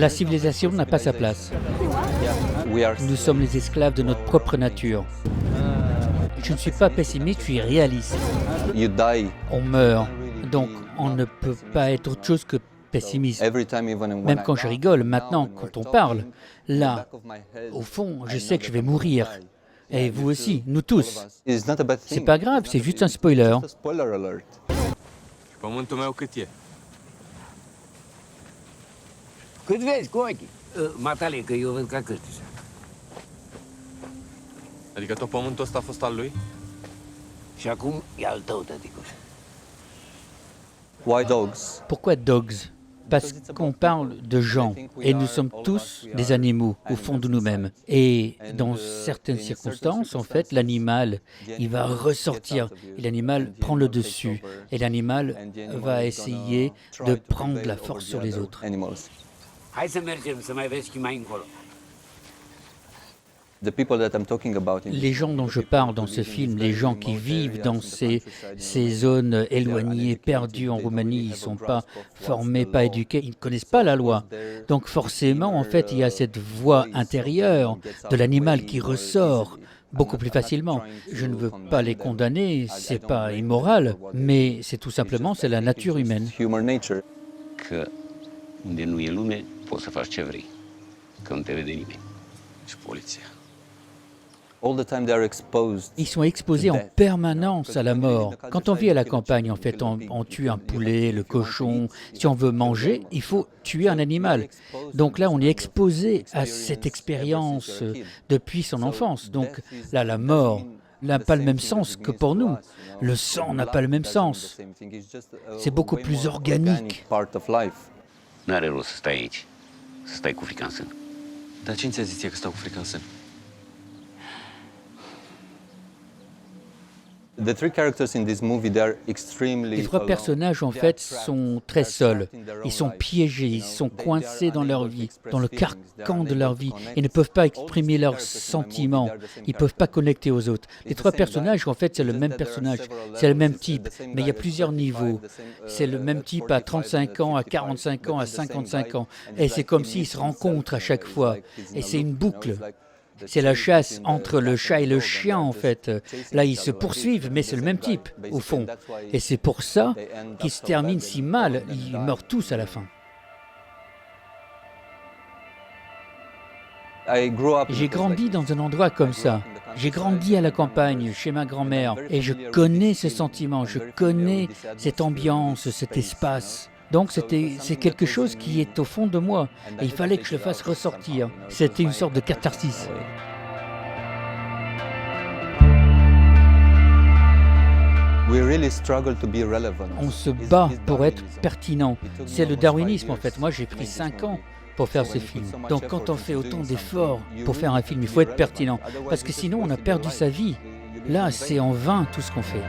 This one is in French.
La civilisation n'a pas sa place. Nous sommes les esclaves de notre propre nature. Je ne suis pas pessimiste, je suis réaliste. On meurt, donc on ne peut pas être autre chose que pessimiste. Même quand je rigole, maintenant, quand on parle, là, au fond, je sais que je vais mourir. Et vous aussi, nous tous. C'est pas grave, c'est juste un spoiler. Pământul meu cât e? Cât vezi cu ochii? Matale, că eu văd ca cârtișa. Adică tot pământul ăsta a fost al lui? Și acum e al tău, tăticuș. Why dogs? Pourquoi dogs? Parce qu'on parle de gens, et nous sommes tous des animaux au fond de nous-mêmes. Et dans certaines circonstances, en fait, l'animal, il va ressortir, et l'animal prend le dessus, et l'animal va essayer de prendre la force sur les autres. Hai să mergem să mai vezi și mai încolo. Les gens dont je parle dans ce film, les gens qui vivent dans ces zones éloignées, perdues en Roumanie, ils ne sont pas formés, pas éduqués, ils ne connaissent pas la loi. Donc forcément, en fait, il y a cette voix intérieure de l'animal qui ressort beaucoup plus facilement. Je ne veux pas les condamner, c'est pas immoral, mais c'est tout simplement, c'est la nature humaine. Că unde nu e lume, poți să faci ce vrei, că nu te vede nimeni. Și poliția. Ils sont exposés en permanence à la mort. Quand on vit à la campagne, en fait, on tue un poulet, le cochon. Si on veut manger, il faut tuer un animal. Donc là, on est exposé à cette expérience depuis son enfance. Donc là, la mort n'a pas le même sens que pour nous. Le sang n'a pas le même sens. C'est beaucoup plus organique. N-are rost să stai aici, să stai cu frica în sân. Dar cine ți-a zis ție că stau cu frica în sân? Les trois personnages, en fait, sont très seuls. Ils sont piégés, ils sont coincés dans leur vie, dans le carcan de leur vie. Ils ne peuvent pas exprimer leurs sentiments, ils ne peuvent pas connecter aux autres. Les trois personnages, en fait, c'est le même personnage, c'est le même type, mais il y a plusieurs niveaux. C'est le même type à 35 ans, à 45 ans, à 55 ans. Et c'est comme s'ils se rencontrent à chaque fois. Et c'est une boucle. C'est la chasse entre le chat et le chien, en fait. Là, ils se poursuivent, mais c'est le même type, au fond. Et c'est pour ça qu'ils se terminent si mal. Ils meurent tous à la fin. J'ai grandi dans un endroit comme ça. J'ai grandi à la campagne, chez ma grand-mère. Et je connais ce sentiment, je connais cette ambiance, cet espace. Donc c'est quelque chose qui est au fond de moi. Et il fallait que je le fasse ressortir. C'était une sorte de catharsis. On se bat pour être pertinent. C'est le darwinisme en fait. Moi j'ai pris 5 ans pour faire ce film. Donc quand on fait autant d'efforts pour faire un film, il faut être pertinent. Parce que sinon on a perdu sa vie. Là c'est en vain tout ce qu'on fait.